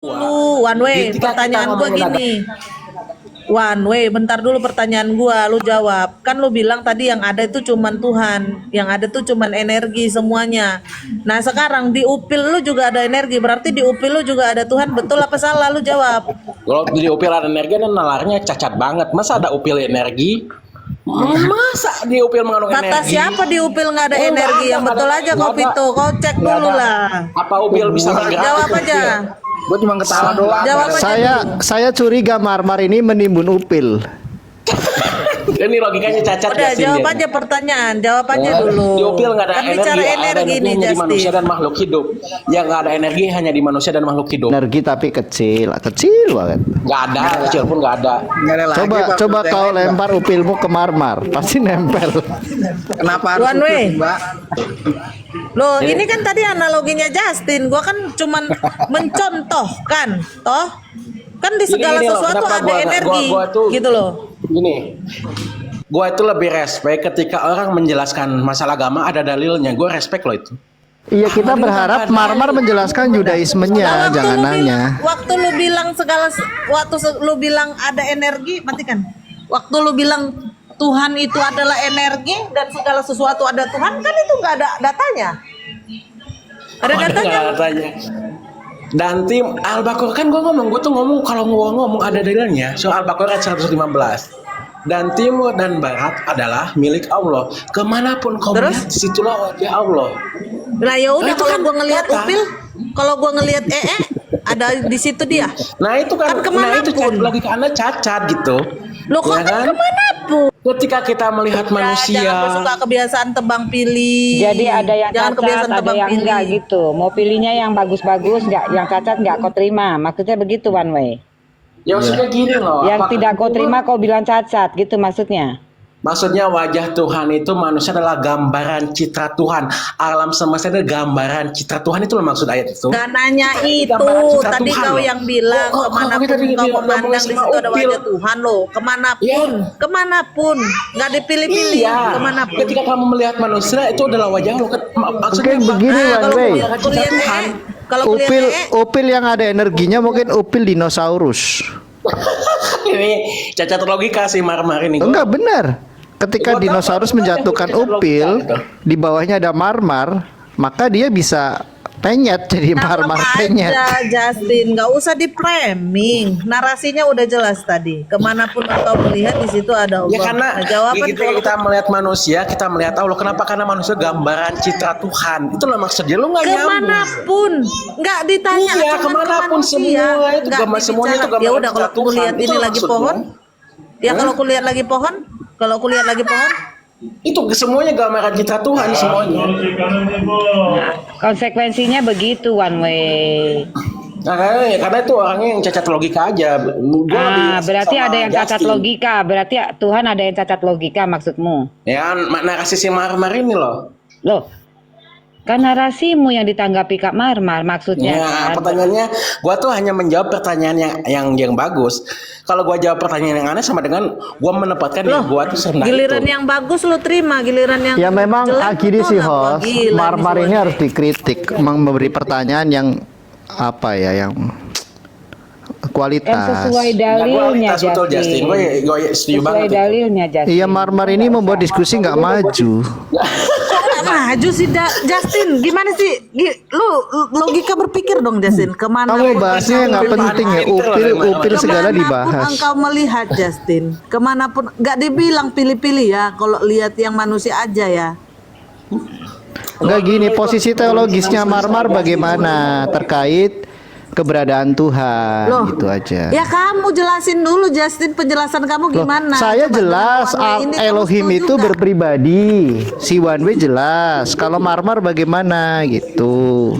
Lu one way, Ketika kita pertanyaan gua ngomongin agama, gini. One way, bentar dulu pertanyaan gua, lu jawab. Kan lu bilang tadi yang ada itu cuman Tuhan, yang ada tuh cuman energi semuanya. Nah, sekarang di upil lu juga ada energi, berarti di upil lu juga ada Tuhan, betul apa salah? Lu jawab. kalau di upil ada energi kan nalarnya cacat banget. Masa ada upil energi? Masa di upil mengandung Kata energi? siapa di upil nggak ada Oh, nggak energi? ada, Yang nggak betul ada, aja nggak kau ada. Pito, kau cek Nggak dulu ada. lah. Apa upil bisa bergerak? Jawab itu aja. upil? Gue cuma ketawa doang. Jawab aja. Saya curiga Marmar ini menimbun upil. Ini logikanya cacat. Udah, Justin, jawab ya. aja pertanyaan, jawab aja dulu. Di upil nggak ada Kan energi, bicara ada energi energi nih, hanya di manusia Justin. dan makhluk hidup. Yang nggak ada energi hanya di manusia dan makhluk hidup. Energi tapi kecil banget. Nggak ada, kecil pun nggak ada. Nggak ada lagi, Pak, Coba pertanyaan, kau Mbak. lempar upilmu ke Marmar, pasti nempel. Kenapa harus One way. upil, Mbak? Loh, ini kan tadi analoginya Justin. Gua kan cuman mencontohkan, toh. Kan di segala Gini loh, sesuatu kenapa ada energi, gua tuh gitu loh. Gini, gue itu lebih respect ketika orang menjelaskan masalah agama ada dalilnya. Gue respect loh itu. Iya, kita berharap Marmar menjelaskan Judaismenya, jangan nanya. Waktu lu bilang lu bilang ada energi, matikan. Waktu lu bilang Tuhan itu adalah energi dan segala sesuatu ada Tuhan, kan itu nggak ada datanya. Ada datanya. Nggak katanya. Dan tim Al-Baqarah kan gue tuh ngomong kalau gua ngomong ada dalilnya. So Al-Baqarah 115. Dan timur dan barat adalah milik Allah. Kemanapun kau Terus? melihat, disitulah wajah Allah. Nah ya udah, Itu kalau kan gua ngelihat data. upil, kalau gua ngelihat ada di situ dia. Nah itu kan, Kan nah itu kemanapun. logika Anda cacat gitu. Lo kok Ya kan kemanapun? Ketika kita melihat manusia, Jangan suka kebiasaan tebang pilih. Jadi ada yang Jangan cacat, kebiasaan ada tebang yang pilih. enggak gitu. Mau pilihnya yang bagus-bagus, enggak, yang cacat enggak kau terima. Maksudnya begitu, One Way. ya maksudnya gini loh. Yang apakah- tidak kau terima kau bilang cacat, gitu maksudnya. Maksudnya wajah Tuhan itu manusia adalah gambaran citra Tuhan. Alam semesta adalah gambaran citra Tuhan, itu loh maksud ayat itu. Gak nanya itu, Gambaran citra tadi Tuhan kau loh. yang bilang Kok kemanapun kita kau ngomongin memandang di sama situ ada upil? wajah Tuhan loh, kemanapun, Iya. kemanapun, nggak dipilih-pilih, Iya. kemanapun. Ketika kamu melihat manusia itu adalah wajah lo. Maksudnya Mungkin begini, Nah, One kalau Way. kulihat Tuhan. kalau kulihat Upil upil yang ada energinya mungkin upil dinosaurus. ini cacat logika sih Marmar ini. Enggak benar. Ketika Gua tahu, dinosaurus gua menjatuhkan tahu, upil, logika itu. di bawahnya ada Marmar, maka dia bisa penyet jadi Marmar penyet. aja Justin, nggak usah di framing, narasinya udah jelas tadi, kemanapun engkau melihat di situ ada Allah. Ya karena Nah, jawaban ketika kalau kita melihat manusia, kita melihat Allah. Kenapa? Karena manusia gambaran citra Tuhan. Itulah maksudnya. Lu nggak nyambung. kemanapun nggak ditanya, Iya, cuman kemanapun manusia. semua itu Nggak gambar, semuanya itu dibicara. gambar Ya udah, kalau citra aku lihat Tuhan. ini Itu lagi maksudnya. pohon, ya kalau aku lihat lagi pohon, kalau aku lihat lagi pohon, Itu semuanya gambaran citra Tuhan semuanya. Konsekuensinya begitu, One Way. Nah, karena itu orangnya yang cacat logika aja. Gua lebih Berarti sama ada yang cacat Justin. logika. Berarti Tuhan ada yang cacat logika maksudmu. Ya, narasi si Marmar ini loh. Loh, kan narasimu yang ditanggapi Kak Marmar maksudnya. Ya, kan? pertanyaannya, gua tuh hanya menjawab pertanyaan yang bagus. Kalau gua jawab pertanyaan yang aneh sama dengan gua menempatkan diri gua tuh serendah giliran itu. yang bagus lu terima, giliran yang Ya memang jelek gini lu sih tolak. Wah, host, gila Marmar nih ini semua. harus dikritik, memberi pertanyaan yang apa ya, yang kualitas. Kan sesuai Nah, dalilnya, kualitas betul, Justin. Gue setuju Sesuai banget itu. dalilnya, Justin. Iya, Marmar ini membuat diskusi nggak maju. Kok maju sih Justin? Gimana sih? Lu logika berpikir dong Justin. Kemana? Kamu bahasnya nggak penting ya, upil segala dibahas. Engkau melihat Justin, kemanapun nggak dibilang pilih-pilih ya. Kalau lihat yang manusia aja ya. Enggak gini, posisi teologisnya Marmar bagaimana terkait keberadaan Tuhan, Loh, gitu aja. Ya kamu jelasin dulu Justin, penjelasan kamu Loh, gimana? saya Coba jelas dengan One Way ini kamu Elohim setuju itu nggak? berpribadi. Si One Way jelas. Kalau Marmar bagaimana gitu.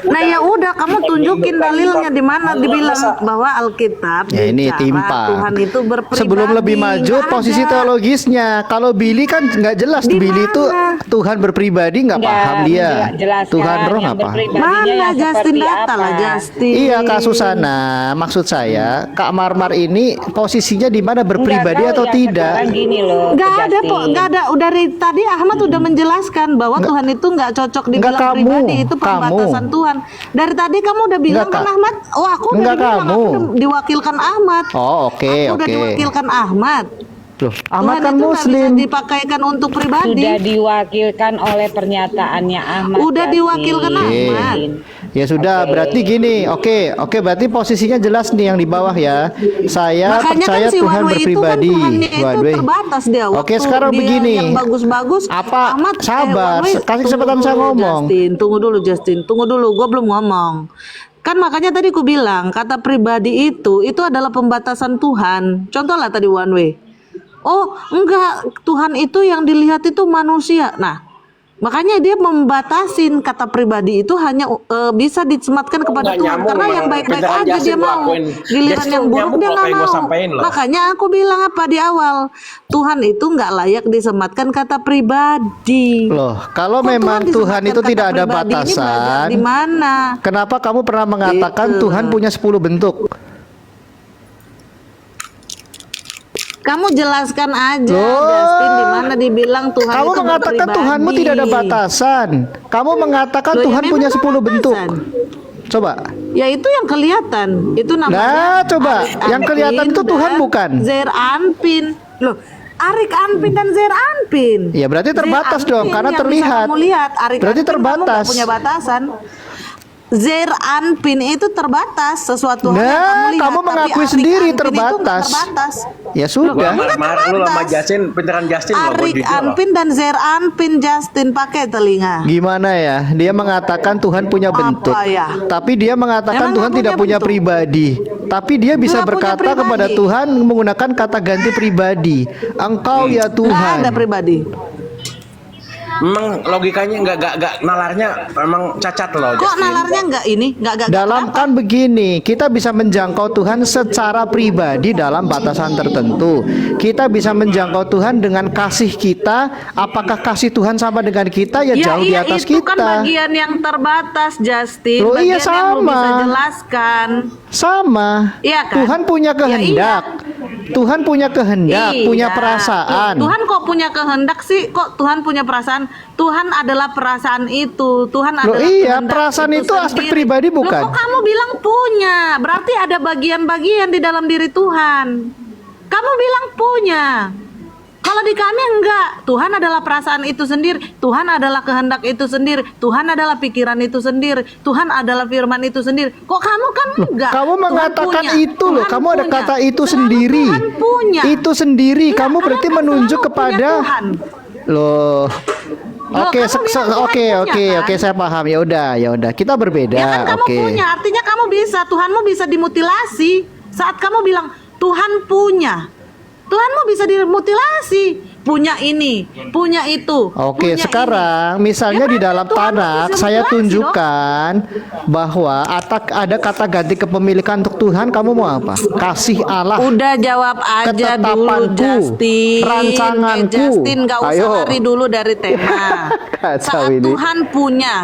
Nah ya udah, kamu tunjukin dalilnya di mana dibilang bahwa Alkitab Ya ini bicara timpang. Tuhan itu berpribadi. Sebelum lebih maju Nggak posisi ada. teologisnya. Kalau Billy kan nggak jelas. Di Billy itu mana? Tuhan berpribadi nggak Nggak, paham dia. menjelaskan Tuhan roh yang nggak paham. berpribadinya Mana yang Justin seperti data lah apa. Justin. Iya Kak Susana, maksud saya Kak Marmar ini posisinya di mana berpribadi Enggak, atau yang tidak? sekarang gini loh, Nggak ada Justin. kok, nggak ada. Dari tadi Ahmad udah menjelaskan bahwa Tuhan itu nggak cocok dibilang Nggak, kamu. pribadi, itu pembatasan Tuhan Tuhan. Dari tadi kamu udah bilang Enggak, kan Kak. Ahmad? Oh, aku udah Enggak, bilang kamu. aku udah diwakilkan Ahmad. Oh, oke, Aku udah oke. diwakilkan Ahmad. Loh, Ahmad Tuhan kan itu nggak muslim. bisa dipakaikan untuk pribadi. Sudah diwakilkan oleh pernyataannya Ahmad. Udah Yasin. diwakilkan Ahmad. Ya sudah, berarti gini. Oke, berarti posisinya jelas nih yang di bawah ya. Saya Makanya percaya kan si Tuhan One Way itu kan berpribadi. Tuhannya itu One way. terbatas dia. Oke, Waktu sekarang dia begini. Yang bagus-bagus. Apa? Ahmad, Sabar, One Way, kasih tunggu kesempatan saya dulu, ngomong. Justin, tunggu dulu. Gue belum ngomong. Kan makanya tadi ku bilang kata pribadi itu adalah pembatasan Tuhan. Contoh lah tadi One Way. Oh enggak, Tuhan itu yang dilihat itu manusia. Nah, makanya dia membatasin kata pribadi itu hanya bisa disematkan kepada Nggak Tuhan. nyambung, Karena Bang. yang baik-baik Beneran aja Justin dia gua mau. akuin. Giliran Justin yang buruk nyambung dia loh, nggak kayak gua mau. sampein loh. Makanya aku bilang apa di awal, Tuhan itu nggak layak disematkan kata pribadi. Loh, kalau Kok memang Tuhan disematkan itu kata tidak ada pribadi? Ini belajar batasan, di mana? kenapa kamu pernah mengatakan Gitu. Tuhan punya 10 bentuk? Kamu jelaskan aja, Loh. Justin, di mana dibilang Tuhan Kamu itu mengatakan berpribadi. Tuhanmu tidak ada batasan. Kamu mengatakan Loh, ya Tuhan memang punya ada 10 bentuk. batasan. Coba. Ya itu yang kelihatan. Itu namanya Nah, coba. Arik Yang kelihatan Anpin itu Tuhan dan bukan? Zer Anpin. Loh, Arik Anpin dan Zer Anpin. Ya, berarti terbatas Zer dong, Anpin karena yang terlihat. Bisa kamu lihat, Arik Berarti Anpin kamu terbatas. nggak punya batasan. Zer Anpin itu terbatas, sesuatu hal yang Nah, kamu lihat. kamu tapi mengakui Arik sendiri Anpin itu nggak terbatas. terbatas. Ya sudah. Enggak Lu sama terbatas. Justin, beneran Justin loh, gue Arik jujur loh. Anpin dan Zer Anpin, Justin pakai telinga. Gimana ya? Dia mengatakan Tuhan punya bentuk. ya? Tapi dia mengatakan Emang Tuhan nggak tidak punya punya bentuk? pribadi. Tapi dia bisa Nggak punya berkata kepada pribadi. Tuhan menggunakan kata ganti pribadi. Engkau ya Nggak Tuhan. ada pribadi. Memang logikanya nggak nalarnya memang cacat loh. Kok Justin. nalarnya nggak Dalam kan begini, kita bisa menjangkau Tuhan secara pribadi dalam batasan tertentu. Kita bisa menjangkau Tuhan dengan kasih kita. Apakah kasih Tuhan sama dengan kita? Ya, jauh di atas itu kan kita. bagian yang terbatas, Justin. Loh, iya, bagian yang lu sama. bisa jelaskan. Sama. Iya kan? Tuhan punya Ya, kehendak. Tuhan punya kehendak, Iya. punya perasaan. Tuhan kok punya kehendak sih? Kok Tuhan punya perasaan? Tuhan adalah perasaan itu. Tuhan Loh, adalah iya, kehendak perasaan itu aspek sendiri. pribadi bukan? Loh, kok kamu bilang punya? Berarti ada bagian-bagian di dalam diri Tuhan. Kamu bilang punya. Kalau di kami enggak. Tuhan adalah perasaan itu sendiri. Tuhan adalah kehendak itu sendiri. Tuhan adalah pikiran itu sendiri. Tuhan adalah firman itu sendiri. Kok kamu kan enggak? Kamu Tuhan mengatakan punya. itu loh, Tuhan kamu ada punya. kata itu Selalu sendiri. Tuhan punya. Itu sendiri, Enggak, kamu berarti kan menunjuk selalu punya kepada Tuhan. loh. Loh, Oke, kamu bilang Tuhan oke, punya, oke, kan? oke, saya paham. Ya udah. Kita berbeda. Ya kan kamu Oke. punya, artinya kamu bisa, Tuhanmu bisa dimutilasi. Saat kamu bilang Tuhan punya, Tuhanmu bisa dimutilasi. Punya ini, punya itu. Oke, punya sekarang ini. misalnya Ya di berarti dalam Tuhanmu Tanak bisa saya mutilasi tunjukkan bahwa ada kata ganti kepemilikan untuk Tuhan, kamu mau apa? Kasih Allah. Udah jawab aja dulu, Ketetapanku, Justin. rancanganku. Justin, gak usah Ayo. lari dulu dari tema. Kacau Saat ini. Tuhan punya,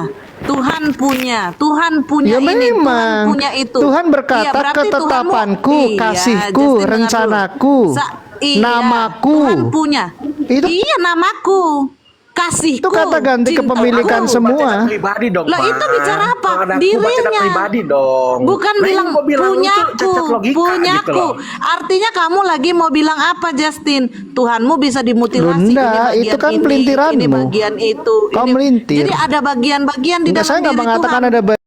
Tuhan punya Ya ini, memang. Tuhan punya itu. Tuhan berkata, Iya, berarti ketetapanku, Tuhanmu- kasihku, Justin, dengar rencanaku, dulu. namaku. Tuhan punya. Itu- Iya, namaku. Kasihku. Itu kata ganti cintaku. kepemilikan semua. Pribadi dong. Lah, Bang. itu bicara apa? Kalau ada aku, Dirinya. baca ada pribadi dong. Bukan Nah, bilang ini gua bilang itu punyaku, cacat logika punyaku. gitu loh. Artinya kamu lagi mau bilang apa, Justin? Tuhanmu bisa dimutilasi. Loh, enggak, Ini bagian itu kan ini, pelintiranmu. Ini bagian itu. Kau ini. melintir. Jadi ada bagian-bagian di Enggak, dalam saya nggak diri mengatakan Tuhan. ada